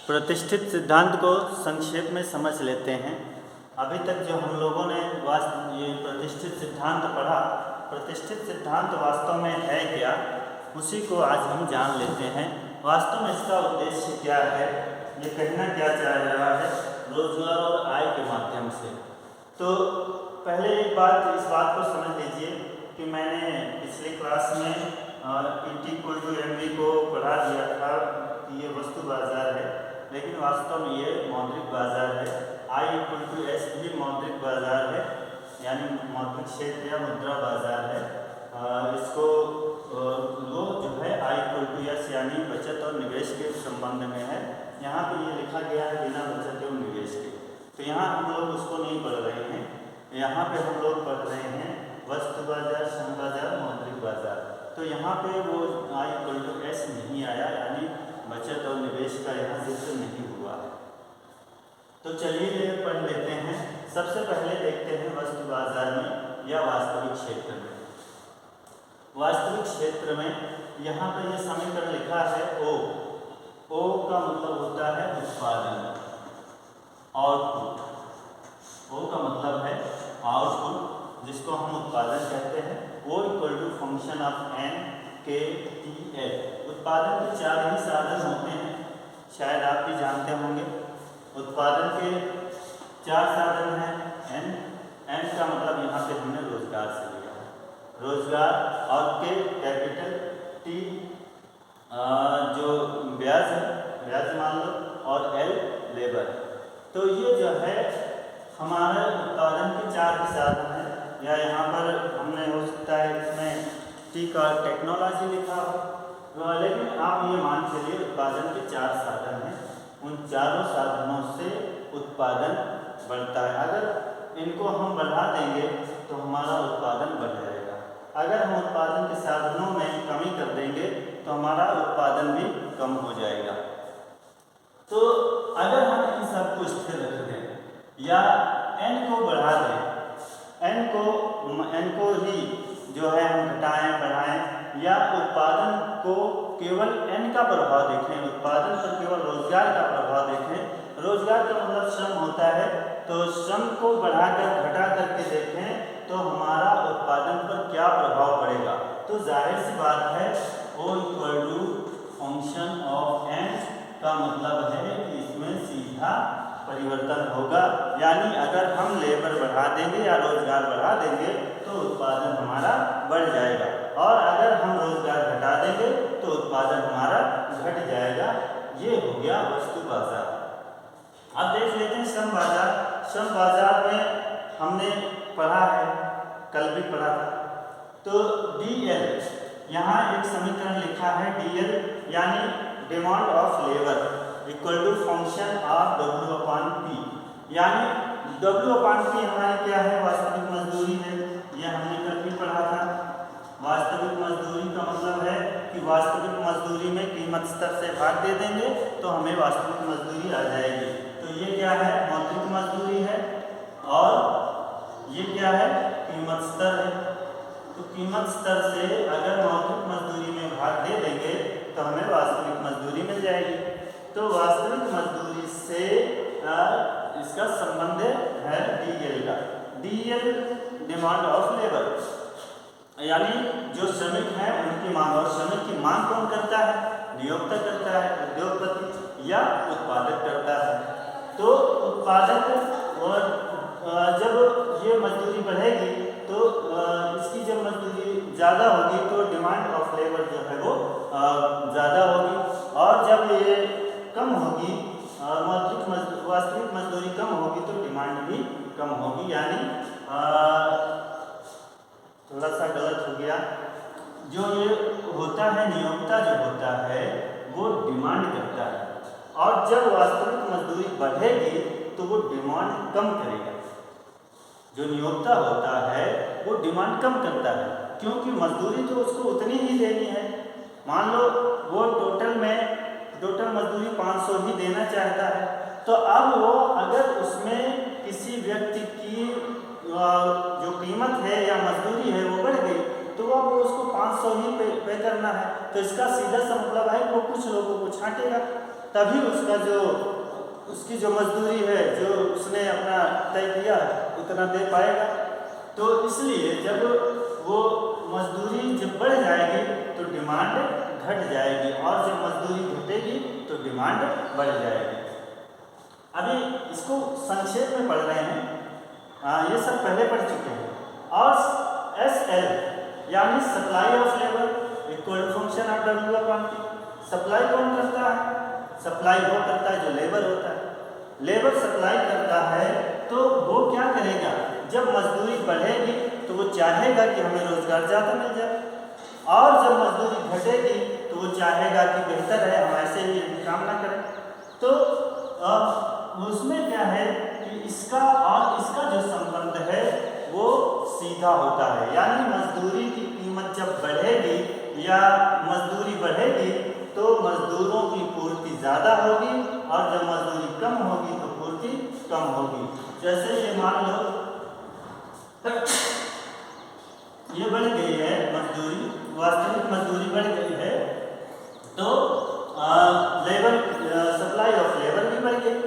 प्रतिष्ठित सिद्धांत को संक्षेप में समझ लेते हैं। अभी तक जो हम लोगों ने ये प्रतिष्ठित सिद्धांत पढ़ा, प्रतिष्ठित सिद्धांत वास्तव में है क्या, उसी को आज हम जान लेते हैं। वास्तव में इसका उद्देश्य क्या है, ये कहना क्या चाह रहा है रोजगार और आय के माध्यम से। तो पहले एक बात, इस बात को समझ लीजिए कि मैंने पिछली क्लास में P/MV को पढ़ा दिया था कि ये वस्तु बाजार है, लेकिन वास्तव में ये मौद्रिक बाजार है। I/S भी मौद्रिक बाजार है, यानी मौद्रिक क्षेत्र या मुद्रा बाजार है। इसको वो जो है I/S यानी बचत और निवेश के संबंध में है। यहाँ पे ये लिखा गया है बिना बचत एवं निवेश के, तो यहाँ हम लोग उसको नहीं पढ़ रहे हैं। यहाँ पे हम लोग पढ़ रहे हैं वस्तु बाजार, श्रम बाजार, मौद्रिक बाजार। तो यहाँ पे वो I/S नहीं आया, यानी बचत और निवेश का यहाँ जिक्र नहीं हुआ है। तो चलिए ये पढ़ लेते हैं। सबसे पहले देखते हैं वस्तु बाजार में या वास्तविक क्षेत्र में। वास्तविक क्षेत्र में यहाँ पे ये समीकरण लिखा है O का मतलब होता है उत्पादन, आउटपुट। O का मतलब है आउटपुट, जिसको हम उत्पादन कहते हैं। O = function of N/K/T/L। उत्पादन के 4 ही साधन होते हैं, शायद आप भी जानते होंगे। उत्पादन के 4 साधन हैं। N का मतलब यहाँ पे हमने रोजगार से लिया है, रोजगार, और K कैपिटल, T जो ब्याज है, ब्याज मान लो, और L लेबर। तो ये जो है हमारे उत्पादन के 4 ही साधन हैं। या यहाँ पर हमने हो सकता है इसमें T का टेक्नोलॉजी लिखा हो, लेकिन आप ये मान चलिए उत्पादन के 4 साधन हैं। उन चारों साधनों से उत्पादन बढ़ता है। अगर इनको हम बढ़ा देंगे तो हमारा उत्पादन बढ़ जाएगा। अगर हम उत्पादन के साधनों में कमी कर देंगे तो हमारा उत्पादन भी कम हो जाएगा। तो अगर हम इन सबको स्थिर रख दें या N को बढ़ा दें, N को ही जो है हम घटाएं बढ़ाएं, या उत्पादन को केवल N का प्रभाव देखें, उत्पादन पर केवल रोजगार का प्रभाव देखें। रोजगार का मतलब श्रम होता है, तो श्रम को बढ़ाकर घटा करके देखें तो हमारा उत्पादन पर क्या प्रभाव पड़ेगा। तो जाहिर सी बात है O = फंक्शन ऑफ N का मतलब है कि इसमें सीधा परिवर्तन होगा। यानी अगर हम लेबर बढ़ा देंगे या रोजगार बढ़ा देंगे तो उत्पादन हमारा बढ़ जाएगा, और अगर हम रोजगार घटा देंगे तो उत्पादन हमारा घट जाएगा। ये हो गया वस्तु बाजार। अब देख लेते हैं श्रम बाजार। श्रम बाजार में हमने पढ़ा है, कल भी पढ़ा था। तो DL, यहाँ एक समीकरण लिखा है DL यानी demand of labour = function of W/P। यानी W/P हमारी क्या है, वास्तविक मजदूरी है। यह हमने कल भी पढ़ा था। वास्तविक मजदूरी का मतलब है कि वास्तविक मजदूरी में कीमत स्तर से भाग दे देंगे तो हमें वास्तविक मजदूरी आ जाएगी। तो ये क्या है, मौद्रिक मजदूरी है, और ये क्या है, कीमत स्तर है। तो कीमत स्तर से अगर मौद्रिक मजदूरी में भाग दे देंगे तो हमें वास्तविक मजदूरी मिल जाएगी। तो वास्तविक मजदूरी से इसका संबंध है DL का। DL डिमांड ऑफ लेबर, यानी जो श्रमिक हैं उनकी मांग, और श्रमिक की मांग कौन करता है, नियोक्ता करता है, उद्योगपति या उत्पादक करता है। तो उत्पादक, और जब ये मजदूरी बढ़ेगी तो इसकी जब मजदूरी ज़्यादा होगी तो डिमांड ऑफ लेबर जो है वो ज़्यादा होगी, और जब ये कम होगी, वास्तविक मजदूरी कम होगी तो डिमांड भी कम होगी। यानी थोड़ा सा गलत हो गया। जो ये होता है, नियोक्ता जो होता है वो डिमांड करता है, और जब वास्तविक मजदूरी बढ़ेगी तो वो डिमांड कम करेगा। जो नियोक्ता होता है वो डिमांड कम करता है, क्योंकि मजदूरी तो उसको उतनी ही देनी है। मान लो वो टोटल मजदूरी 500 ही देना चाहता है, तो अब वो अगर उसमें किसी व्यक्ति की जो कीमत है या मजदूरी है वो बढ़ गई तो अब उसको 500 ही पे करना है। तो इसका सीधा सा मतलब है कि वो कुछ लोगों को छांटेगा, तभी उसकी जो मजदूरी है जो उसने अपना तय किया उतना दे पाएगा। तो इसलिए जब वो मजदूरी जब बढ़ जाएगी तो डिमांड घट जाएगी, और जब मजदूरी घटेगी तो डिमांड बढ़ जाएगी। अभी इसको संक्षेप में पढ़ रहे हैं, ये सब पहले पढ़ चुके हैं। और SL यानी supply of labour equal to function of W upon T। Supply कौन करता है? सप्लाई वो करता है जो लेबर होता है। लेबर सप्लाई करता है तो वो क्या करेगा, जब मजदूरी बढ़ेगी तो वो चाहेगा कि हमें रोजगार ज़्यादा मिल जाए, और जब मजदूरी घटेगी तो वो चाहेगा कि बेहतर है हम ऐसे ही काम ना करें। तो उसमें क्या है कि इसका और इसका जो संबंध है वो सीधा होता है, यानी मजदूरी की कीमत जब बढ़ेगी या मजदूरी बढ़ेगी तो मजदूरों की पूर्ति ज़्यादा होगी, और जब मजदूरी कम होगी तो पूर्ति कम होगी। जैसे ये मान लो ये बढ़ गई है मजदूरी, वास्तविक मजदूरी बढ़ गई है, तो लेबर सप्लाई ऑफ लेबर भी बढ़ गई,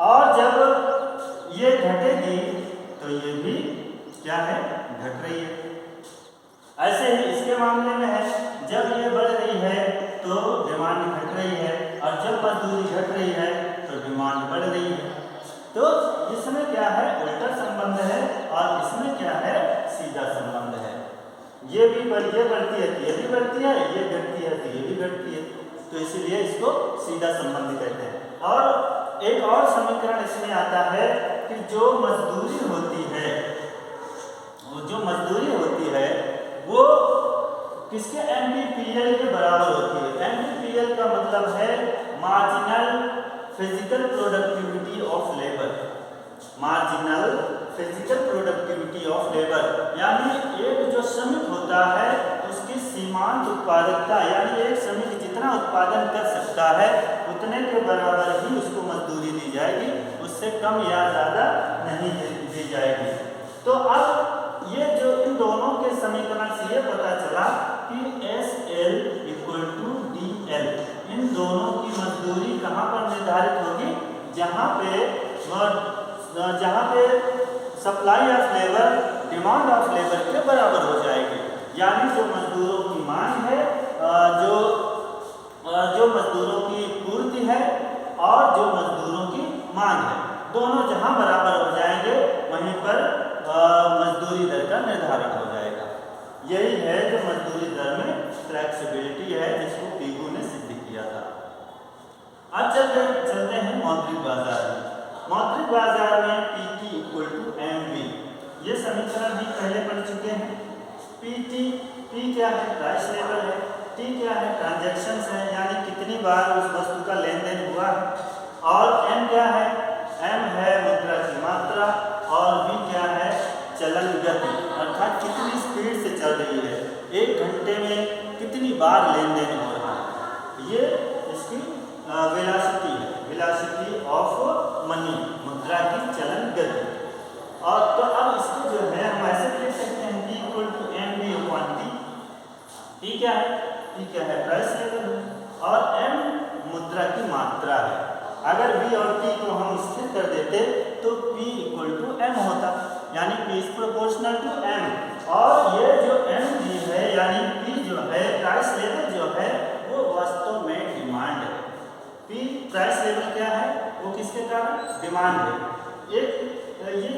और जब ये घटेगी तो ये भी क्या है, घट रही है। ऐसे ही इसके मामले में है, जब ये बढ़ रही है तो डिमांड घट रही है, और जब मजदूरी घट रही है तो डिमांड बढ़ रही है। तो इसमें क्या है, उल्टा संबंध है, और इसमें क्या है, सीधा संबंध है। ये भी बढ़ती है तो ये भी बढ़ती है, ये घटती है तो ये भी घटती है, तो इसीलिए इसको सीधा संबंध कहते हैं। और एक और समीकरण इसमें आता है कि जो मजदूरी होती है वो किसके MPPL के बराबर होती है। MPPL का मतलब है marginal physical productivity of labour. Marginal physical productivity of labour यानी एक जो श्रमिक होता है उसकी सीमांत उत्पादकता, यानी एक श्रमिक जितना उत्पादन कर सकता है उतने के बराबर ही उसको मजदूरी दी जाएगी, उससे कम या ज़्यादा नहीं दी जाएगी। तो अब ये जो इन दोनों के समीकरण से ये पता चला कि SL इक्वल टू DL, इन दोनों की मजदूरी कहाँ पर निर्धारित होगी, जहाँ पे supply of labour demand of labour के बराबर हो जाएगी। यानी जो मजदूरों की मांग है, जो मजदूरों की पूर्ति है और जो मजदूरों की मांग है, दोनों जहाँ बराबर हो जाएंगे वहीं पर मजदूरी दर का निर्धारण हो जाएगा। यही है जो मजदूरी दर में फ्लेक्सिबिलिटी है, जिसको पीगू ने सिद्ध किया था। अब चलते हैं मौद्रिक बाजार में। मौद्रिक बाजार में PT इक्वल टू MV, ये समीकरण भी पहले पढ़ चुके हैं। P क्या है, प्राइस लेवल है, T क्या है, ट्रांजैक्शंस है, यानी कितनी बार उस वस्तु का लेन देन हुआ है, और M क्या है, M है मुद्रा की मात्रा, और V क्या है, चलन गति, अर्थात कितनी स्पीड से चल रही है, एक घंटे में कितनी बार लेन देन हो रहा है, ये इसकी वेलोसिटी है, वेलोसिटी ऑफ मनी, मुद्रा की चलन गति। और तो अब इसको जो है हम ऐसे लिख सकते हैं P equal to MV upon T। P क्या है, प्राइस लेवल है, और M मुद्रा की मात्रा है। अगर V और T को हम स्थिर कर देते तो P इक्वल टू M होता, यानी P is proportional to M, और ये जो MV है यानी P जो है प्राइस लेवल जो है वो वास्तव में डिमांड है। P प्राइस लेवल क्या है, वो किसके कारण, डिमांड है। ये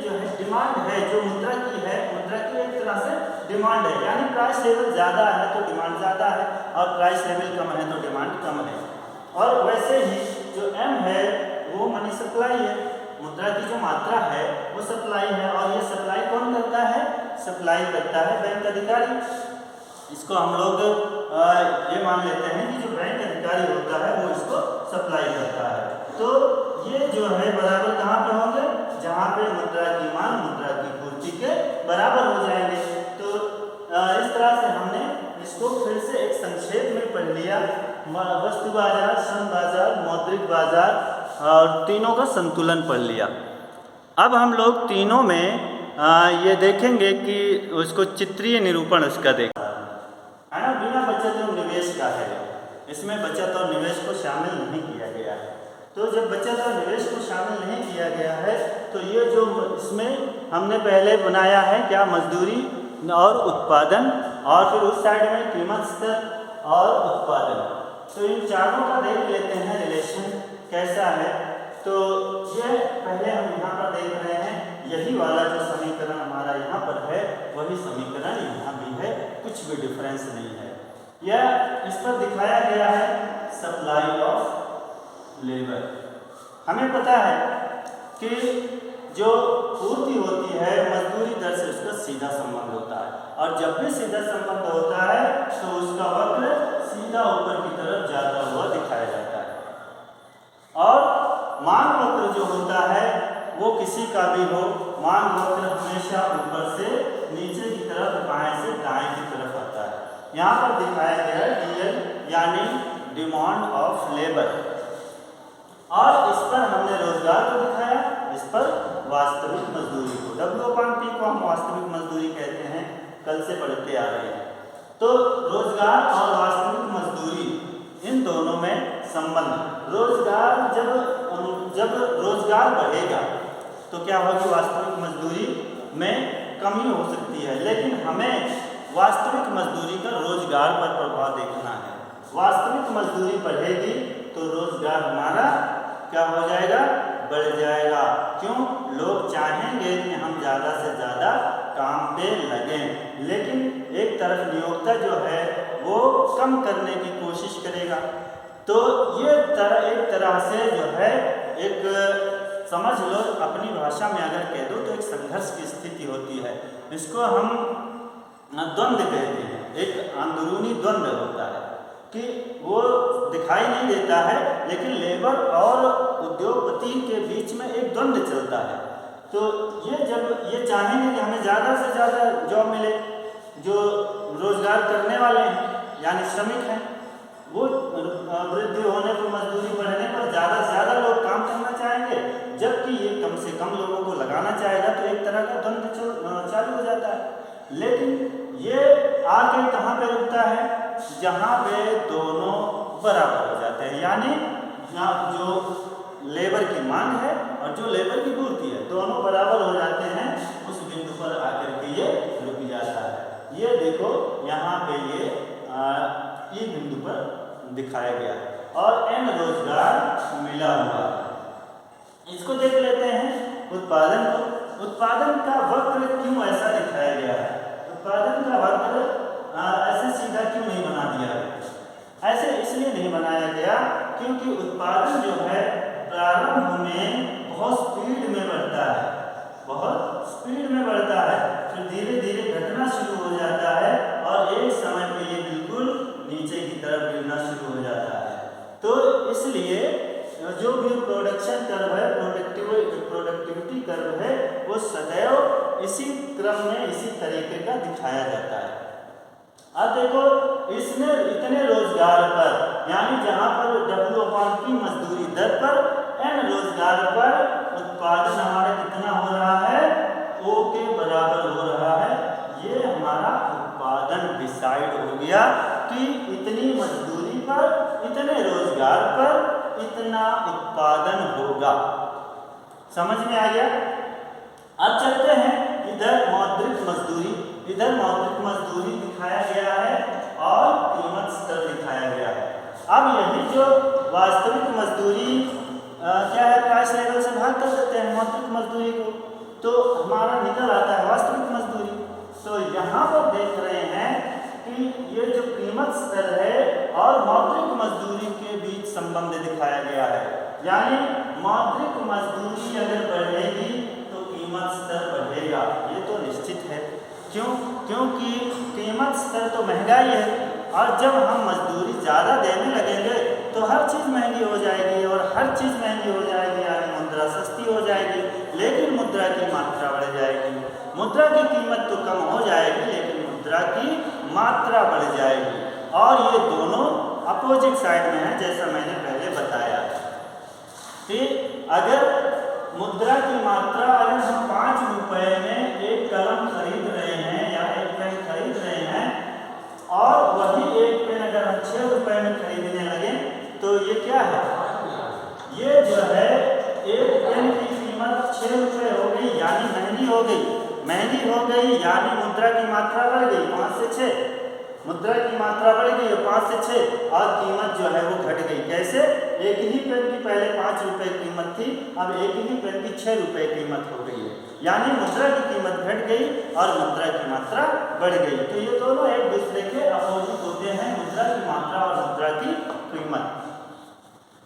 जो है डिमांड है जो मुद्रा की है, मुद्रा की एक तरह से डिमांड है, यानी प्राइस लेवल ज़्यादा है तो डिमांड ज़्यादा है, और प्राइस लेवल कम है तो डिमांड कम है। और वैसे ही जो M है वो मनी सप्लाई है, मुद्रा की जो मात्रा है वो सप्लाई है, और ये सप्लाई कौन करता है, सप्लाई करता है बैंक अधिकारी। इसको हम लोग ये मान लेते हैं कि जो बैंक अधिकारी होता है वो इसको सप्लाई करता है। तो ये जो है बराबर कहाँ पे होंगे, जहाँ पे मुद्रा की मांग मुद्रा की पूर्ति के बराबर हो जाएंगे। तो इस तरह से हमने इसको फिर से एक संक्षेप में पढ़ लिया, वस्तु बाजार, श्रम बाजार, मौद्रिक बाजार, और तीनों का संतुलन पढ़ लिया। अब हम लोग तीनों में ये देखेंगे कि उसको चित्रीय निरूपण उसका देखें, है ना। बिना बचत और निवेश का है, इसमें बचत और निवेश को शामिल नहीं किया गया है। तो जब बचत और निवेश को शामिल नहीं किया गया है तो ये जो इसमें हमने पहले बनाया है क्या, मजदूरी और उत्पादन, और फिर उस साइड में कीमत स्तर और उत्पादन। तो इन चारों का देख लेते हैं रिलेशन कैसा है। तो ये पहले हम यहाँ पर देख रहे हैं, यही वाला जो समीकरण हमारा यहाँ पर है वही समीकरण यहाँ भी है, कुछ भी डिफरेंस नहीं है। यह इस पर दिखाया गया है सप्लाई ऑफ लेबर। हमें पता है कि जो पूर्ति होती है मजदूरी दर से उसका सीधा संबंध होता है, और जब भी सीधा संबंध होता है तो उसका वक्र सीधा ऊपर की तरफ जाता हुआ दिखाया जाता है। और मांग वक्र जो होता है वो किसी का भी हो, मांग वक्र हमेशा ऊपर से नीचे की तरफ, बाएं से दाएं की तरफ आता है। यहाँ पर दिखाया गया है DL यानी डिमांड ऑफ लेबर, और इस पर हमने रोजगार को दिखाया, इस पर वास्तविक मजदूरी को, W/P को हम वास्तविक मजदूरी कहते हैं, कल से पढ़ते आ रहे हैं। तो रोजगार और वास्तविक मजदूरी इन दोनों में संबंध, रोजगार जब रोजगार बढ़ेगा तो क्या होगी, वास्तविक मजदूरी में कमी हो सकती है, लेकिन हमें वास्तविक मजदूरी का रोजगार पर प्रभाव देखना है। वास्तविक मजदूरी बढ़ेगी तो रोजगार हमारा क्या हो जाएगा, बढ़ जाएगा। क्यों, लोग चाहेंगे कि हम ज़्यादा से ज़्यादा काम पे लगें, लेकिन एक तरफ नियोक्ता जो है वो कम करने की कोशिश करेगा। तो ये एक तरह से जो है, एक समझ लो अपनी भाषा में अगर कह दो तो एक संघर्ष की स्थिति होती है, इसको हम द्वंद्व कहते हैं। एक अंदरूनी द्वंद्व होता है कि वो दिखाई नहीं देता है, लेकिन लेबर और उद्योगपति के बीच में एक द्वंद्व चलता है। तो ये जब ये चाहेंगे कि हमें ज़्यादा से ज़्यादा जॉब मिले, जो रोजगार करने वाले हैं यानी श्रमिक हैं, वो वृद्धि होने पर, मजदूरी बढ़ने पर ज़्यादा से ज़्यादा लोग काम करना चाहेंगे, जबकि ये कम से कम लोगों को लगाना चाहेगा, तो एक तरह का द्वंद्व चालू हो जाता है। लेकिन ये आगे कहाँ पे रुकता है, जहाँ पे दोनों बराबर हो जाते हैं, यानी जो लेबर की मांग है और जो लेबर की पूर्ति है दोनों बराबर हो जाते हैं, उस बिंदु पर आकर के ये रुक जाता है। ये देखो यहाँ पे ये बिंदु पर दिखाया गया है, और n रोजगार मिला हुआ। इसको देख लेते हैं उत्पादन को। उत्पादन का वक्र क्यों ऐसा दिखाया गया है, उत्पादन का वक्र ऐसे सीधा क्यों नहीं बना दिया गया? ऐसे इसलिए नहीं बनाया गया क्योंकि उत्पादन जो है प्रारंभ में बहुत स्पीड में बढ़ता है, बहुत स्पीड में बढ़ता है, फिर धीरे धीरे घटना शुरू हो जाता है, और एक समय पे ये बिल्कुल नीचे की तरफ गिरना शुरू हो जाता है। तो इसलिए जो भी प्रोडक्शन कर्व है, प्रोडक्टिविटी कर्व है, वो सदैव इसी क्रम में, इसी तरीके का दिखाया जाता है। अब देखो, इसमें इतने रोजगार पर, यानी जहाँ पर W/P मजदूरी दर पर, n रोजगार पर उत्पादन हमारा कितना हो रहा है, O के बराबर हो रहा है। ये हमारा उत्पादन डिसाइड हो गया कि इतनी मजदूरी पर, इतने रोजगार पर इतना उत्पादन होगा। समझ में आ गया? अब चलते हैं इधर मौद्रिक मजदूरी। इधर मौद्रिक मजदूरी दिखाया गया है और कीमत स्तर दिखाया गया है। अब यही जो वास्तविक मजदूरी क्या है, प्राइस लेवल से भाग कर देते हैं मौद्रिक मजदूरी को, तो हमारा निकल आता है वास्तविक मजदूरी। तो यहाँ पर देख रहे हैं कि ये जो कीमत स्तर है और मौद्रिक मजदूरी के बीच संबंध दिखाया गया है, यानी मौद्रिक मजदूरी अगर बढ़ेगी तो कीमत स्तर बढ़ेगा, ये तो निश्चित है। क्यों? क्योंकि कीमत स्तर तो महंगाई है, और जब हम मजदूरी ज़्यादा देने लगेंगे तो हर चीज़ महंगी हो जाएगी, और हर चीज़ महंगी हो जाएगी यानी मुद्रा सस्ती हो जाएगी, लेकिन मुद्रा की मात्रा बढ़ जाएगी। मुद्रा की कीमत तो कम हो जाएगी, लेकिन मुद्रा की मात्रा बढ़ जाएगी, और ये दोनों अपोजिट साइड में है, जैसा मैंने पहले बताया कि अगर मुद्रा की मात्रा, अगर हम 5 रुपये में एक कलम खरीद रहे हैं या एक पेन खरीद रहे हैं, और वही एक पेन अगर हम 6 रुपये में खरीदने लगे, तो ये क्या है, ये 6 रुपये हो गई यानी महंगी हो गई। महंगी हो गई यानी मुद्रा की मात्रा बढ़ गई 5 से 6, मुद्रा की मात्रा बढ़ गई 5 से 6 और कीमत जो है वो घट गई। कैसे? एक ही पेन की पहले 5 रुपये कीमत थी, अब एक ही पेन की 6 रुपये कीमत हो गई है, यानी मुद्रा की कीमत घट गई और मुद्रा की मात्रा बढ़ गई। तो ये दोनों एक दूसरे के अपोजिट होते हैं, मुद्रा की मात्रा और मुद्रा की कीमत।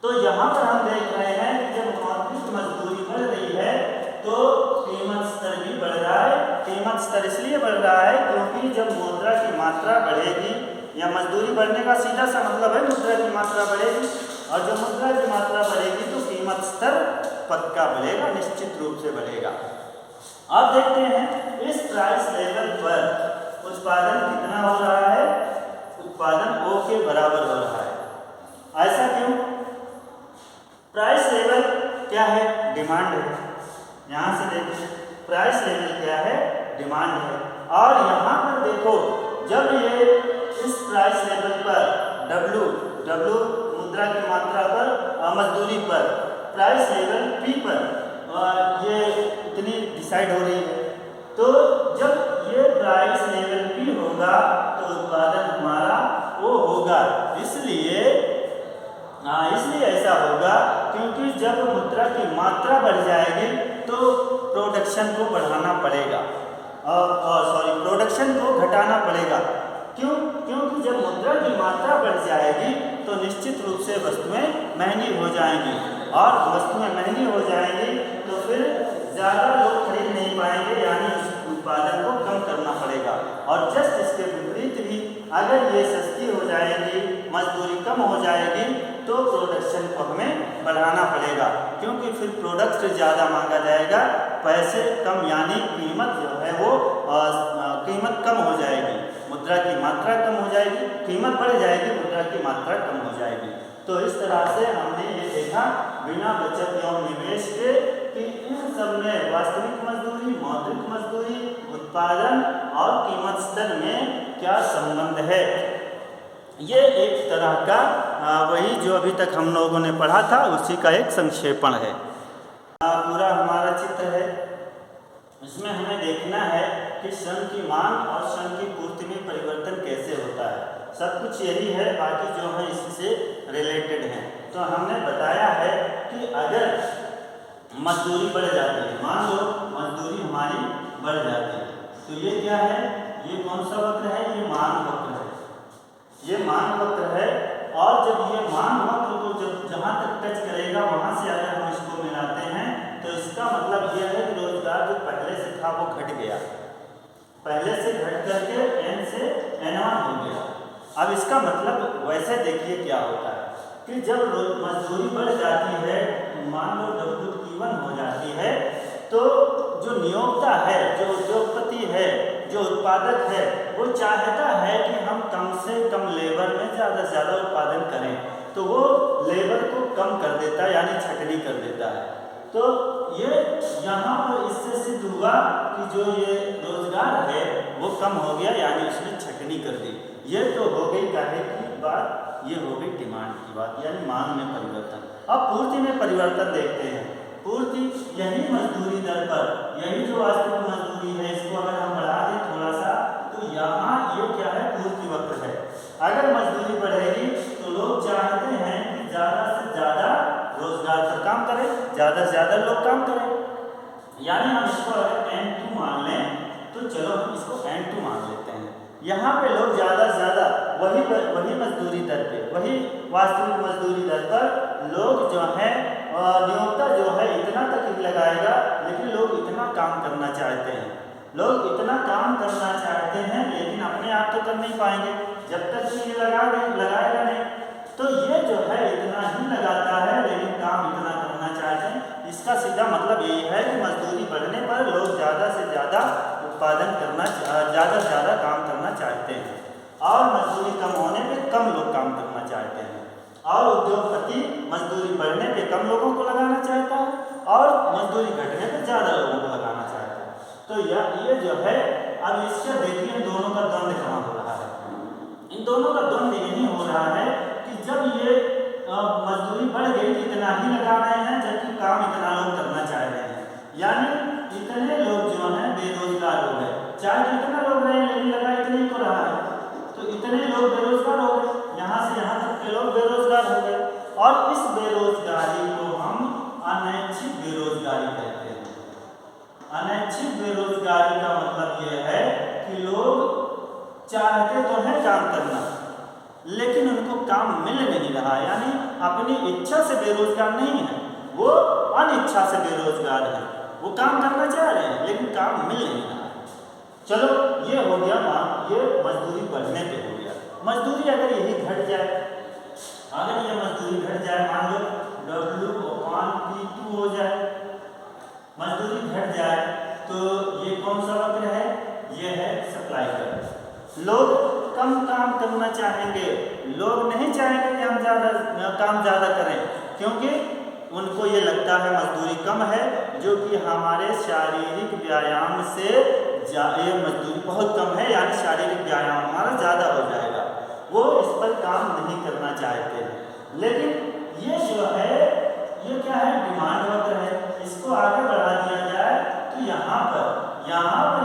तो यहाँ पर हम देख रहे हैं कि जब मौद्रिक मजदूरी बढ़ रही है तो कीमत स्तर भी बढ़ रहा है। कीमत स्तर इसलिए बढ़ रहा है क्योंकि जब मुद्रा की मात्रा बढ़ेगी, या मजदूरी बढ़ने का सीधा सा मतलब है मुद्रा की मात्रा बढ़ेगी, और जब मुद्रा की मात्रा बढ़ेगी तो कीमत स्तर पक्का बढ़ेगा, निश्चित रूप से बढ़ेगा। अब देखते हैं इस प्राइस लेवल पर उत्पादन कितना हो रहा है। उत्पादन O के बराबर हो रहा है। ऐसा क्यों? प्राइस लेवल क्या है? डिमांड है। यहाँ से देखिए प्राइस लेवल क्या है? डिमांड है। और यहाँ पर देखो जब ये इस प्राइस लेवल पर W मुद्रा की मात्रा पर, मजदूरी पर, प्राइस लेवल P पर ये इतनी डिसाइड हो रही है, तो जब ये प्राइस लेवल P होगा तो उत्पादन हमारा O होगा। इसलिए ऐसा होगा क्योंकि जब मुद्रा की मात्रा बढ़ जाएगी तो प्रोडक्शन को बढ़ाना पड़ेगा, प्रोडक्शन को घटाना पड़ेगा। क्यों? क्योंकि जब मुद्रा की मात्रा बढ़ जाएगी तो निश्चित रूप से वस्तुएं महंगी हो जाएंगी, और वस्तुएं महंगी हो जाएंगी तो फिर ज़्यादा लोग खरीद नहीं पाएंगे, यानी उस उत्पादन को कम करना पड़ेगा। और जस्ट इसके विपरीत भी अगर ये सस्ती हो जाएगी, मजदूरी कम हो जाएगी तो प्रोडक्शन को हमें बढ़ाना पड़ेगा, क्योंकि फिर प्रोडक्ट ज़्यादा मांगा जाएगा, पैसे कम, यानी कीमत जो है वो कीमत कम हो जाएगी, मुद्रा की मात्रा कम हो जाएगी, कीमत बढ़ जाएगी, मुद्रा की मात्रा कम हो जाएगी। तो इस तरह से हमने ये देखा बिना बचत एवं निवेश के कि इन सब में वास्तविक मजदूरी, मौद्रिक मजदूरी, उत्पादन और कीमत स्तर में क्या संबंध है। ये एक तरह का वही जो अभी तक हम लोगों ने पढ़ा था उसी का एक संक्षेपण है। पूरा हमारा चित्र है, इसमें हमें देखना है कि श्रम की मांग और श्रम की पूर्ति में परिवर्तन कैसे होता है। सब कुछ यही है, बाकी जो है इससे रिलेटेड है। तो हमने बताया है कि अगर मजदूरी बढ़ जाती है, मान लो मजदूरी हमारी बढ़ जाती है, तो ये क्या है? ये कौन सा वक्र है? ये मांग वक्र है। ये मांग वक्र है, और जब ये मांग वक्र को जब जहाँ तक टच करेगा वहाँ से अगर हम इसको मिलाते हैं तो इसका मतलब यह है कि रोजगार जो पहले से था वो घट गया, पहले से घट करके N से N1 हो गया। अब इसका मतलब वैसे देखिए क्या होता है कि जब मजदूरी बढ़ जाती है, मान लो W1 हो जाती है, तो जो नियोक्ता है, जो उद्योगपति है, जो उत्पादक है, वो चाहता है कि हम कम से कम लेबर में ज़्यादा से ज़्यादा उत्पादन करें, तो वो लेबर को कम कर देता है, यानी छटनी कर देता है। तो ये यहाँ पर इससे सिद्ध हुआ कि जो ये रोजगार है वो कम हो गया, यानी उसने छटनी कर दी। ये तो हो गई काहे की बात, ये हो गई डिमांड की बात, यानी मांग में परिवर्तन। अब पूर्ति में परिवर्तन देखते हैं। पूर्ति यही मजदूरी दर पर, यही जो वास्तविक मजदूरी है, इसको अगर हम बढ़ा दें थोड़ा सा तो यहाँ ये क्या है? पूर्ति वक्र है। अगर मजदूरी बढ़ेगी तो लोग चाहते हैं कि ज़्यादा से ज़्यादा रोजगार पर काम करें, ज़्यादा से ज़्यादा लोग काम करें, यानी हम इसको अगर N2 मान लें तो चलो हम इसको N2 मान लेते हैं। यहाँ पे लोग ज़्यादा से ज़्यादा वही मजदूरी दर पे, वही वास्तविक मजदूरी दर पर लोग जो है, नियोक्ता जो है इतना तक ही लगाएगा, लेकिन लोग इतना काम करना चाहते हैं, लोग इतना काम करना चाहते हैं, लेकिन अपने आप तो कर नहीं पाएंगे जब तक कि ये लगाएगा नहीं। तो ये जो है इतना ही लगाता है, लेकिन काम इतना करना चाहते हैं। इसका सीधा मतलब यही है कि मजदूरी बढ़ने पर लोग ज़्यादा से ज़्यादा उत्पादन करना, ज़्यादा से ज़्यादा काम करना चाहते हैं, और मजदूरी कम होने पे कम लोग काम करना चाहते हैं, और उद्योगपति मजदूरी बढ़ने पे कम लोगों को लगाना चाहता है, और मजदूरी घटने पे ज़्यादा लोगों को लगाना चाहता है। तो ये जो है, अब इसके देखिए इन दोनों का द्वंद्व कहाँ हो रहा है। इन दोनों का द्वंद्व यही हो रहा है कि जब ये मजदूरी बढ़ गई इतना ही लगा रहे हैं, जबकि काम इतना लोग करना चाह रहे हैं, या चाहते तो हैं काम करना, लेकिन उनको काम मिल नहीं रहा, यानी अपनी इच्छा से बेरोजगार नहीं है, वो अनिच्छा से बेरोजगार है। वो काम करना चाह रहे हैं लेकिन काम मिल नहीं रहा। चलो ये हो गया, ये मजदूरी बढ़ने पे हो गया। मजदूरी अगर यही घट जाए, अगर ये मजदूरी घट जाए, मान लो W/P2 हो जाए, मजदूरी घट जाए, तो ये कौन सा वक्र है? ये है सप्लाई कर्व। लोग कम काम करना चाहेंगे, लोग नहीं चाहेंगे कि हम काम ज़्यादा करें, क्योंकि उनको ये लगता है मजदूरी कम है, जो कि हमारे शारीरिक व्यायाम से ये मजदूरी बहुत कम है, यानी शारीरिक व्यायाम हमारा ज़्यादा हो जाएगा। वो इस पर काम नहीं करना चाहते। लेकिन ये जो है, ये क्या है? डिमांड वक्र है। इसको आगे बढ़ा दिया जाए तो यहाँ पर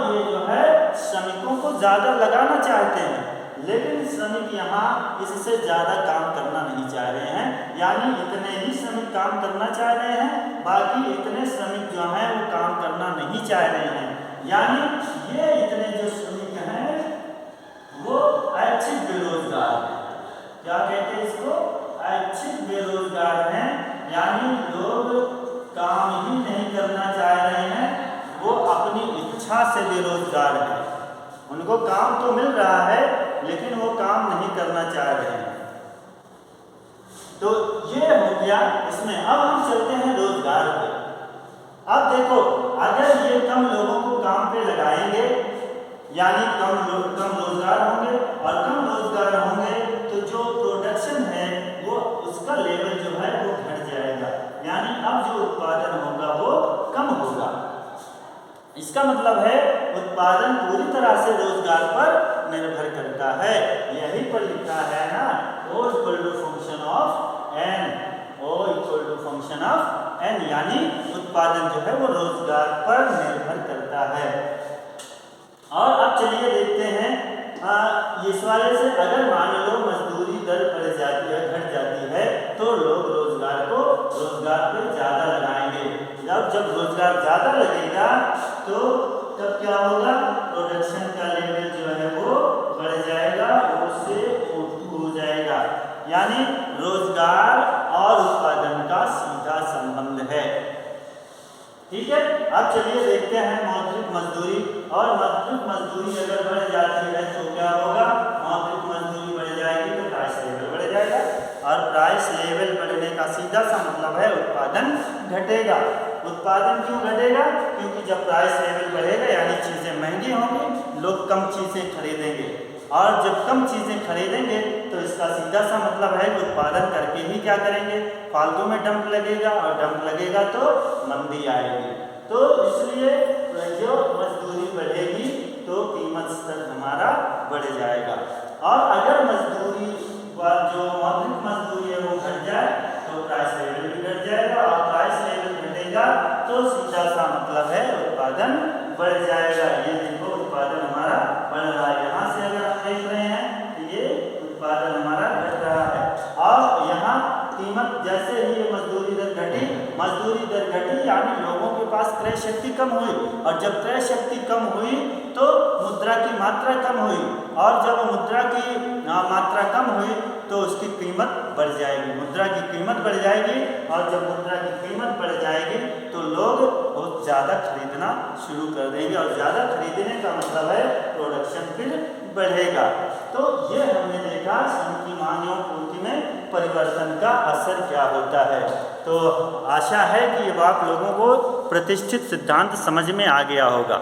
ये जो है श्रमिकों को ज़्यादा लगाना चाहते हैं, लेकिन श्रमिक यहाँ इससे ज़्यादा काम करना नहीं चाह रहे हैं, यानी इतने ही श्रमिक काम करना चाह रहे हैं, बाकी इतने श्रमिक जो हैं वो काम करना नहीं चाह रहे हैं। यानी ये इतने जो श्रमिक हैं वो ऐच्छिक बेरोजगार हैं। क्या कहते हैं इसको? ऐच्छिक बेरोजगार हैं, यानी लोग काम ही नहीं करना चाह रहे हैं, वो अपनी इच्छा से बेरोजगार हैं। उनको काम तो मिल रहा है लेकिन वो काम नहीं करना चाह रहे हैं। तो ये हो गया इसमें। अब हम चलते हैं रोजगार पे। अब देखो, अगर ये कम लोगों को काम पे लगाएंगे, यानी कम रोजगार होंगे, और कम रोजगार होंगे तो जो प्रोडक्शन है वो उसका लेवल जो है वो घट जाएगा, यानी अब जो उत्पादन होगा वो कम होगा। इसका मतलब है उत्पादन पूरी तरह से रोजगार पर निर्भर करता है। यही पर लिखा है ना, O = function of N, O = function of N, यानी उत्पादन जो है वो रोजगार पर निर्भर करता है। और अब चलिए देखते हैं इस वाले से, अगर मान लो मजदूरी दर बढ़ जाती है, घट जाती है, तो लोग रोजगार पे ज़्यादा लगाएंगे। जब रोजगार ज़्यादा लगेगा तो तब क्या होगा? प्रोडक्शन का लेवल जो है वो बढ़ जाएगा, O से O2 हो जाएगा, यानी रोजगार और उत्पादन का सीधा संबंध है। ठीक है। अब चलिए देखते हैं मौद्रिक मजदूरी। और मौद्रिक मजदूरी अगर बढ़ जाती है तो क्या होगा? मौद्रिक मजदूरी बढ़ जाएगी तो प्राइस लेवल बढ़ जाएगा, और प्राइस लेवल बढ़ने का सीधा सा मतलब है उत्पादन घटेगा। उत्पादन क्यों घटेगा? क्योंकि जब प्राइस लेवल बढ़ेगा यानी चीज़ें महंगी होंगी, लोग कम चीज़ें खरीदेंगे, और जब कम चीज़ें खरीदेंगे तो इसका सीधा सा मतलब है कि उत्पादन करके ही क्या करेंगे? फालतू में डंप लगेगा, और डंप लगेगा तो मंदी आएगी। तो इसलिए जो मजदूरी बढ़ेगी तो कीमत स्तर हमारा बढ़ जाएगा। और अगर मजदूरी जो मौद्रिक मजदूरी है वो घट जाए तो प्राइस लेवल भी घट जाएगा, और प्राइस लेवल घटेगा तो सीधा सा मतलब है उत्पादन बढ़ जाएगा। ये देखो उत्पादन हमारा बढ़ रहा है, यहाँ से अगर हम देख रहे हैं तो ये उत्पादन हमारा घट रहा है। और यहाँ कीमत जैसे ही मजदूरी दर घटी यानी लोगों के पास क्रय शक्ति कम हुई, और जब क्रय शक्ति कम हुई तो मुद्रा की मात्रा कम हुई, और जब मुद्रा की मात्रा कम हुई तो उसकी कीमत बढ़ जाएगी, मुद्रा की कीमत बढ़ जाएगी, और जब मुद्रा की कीमत बढ़ जाएगी तो लोग बहुत ज़्यादा खरीदना शुरू कर देंगे, और ज़्यादा खरीदने का मतलब है प्रोडक्शन फिर बढ़ेगा। तो ये हमने देखा श्रम की मांग एवं पूर्ति में परिवर्तन का असर क्या होता है। तो आशा है कि ये आप लोगों को प्रतिष्ठित सिद्धांत समझ में आ गया होगा।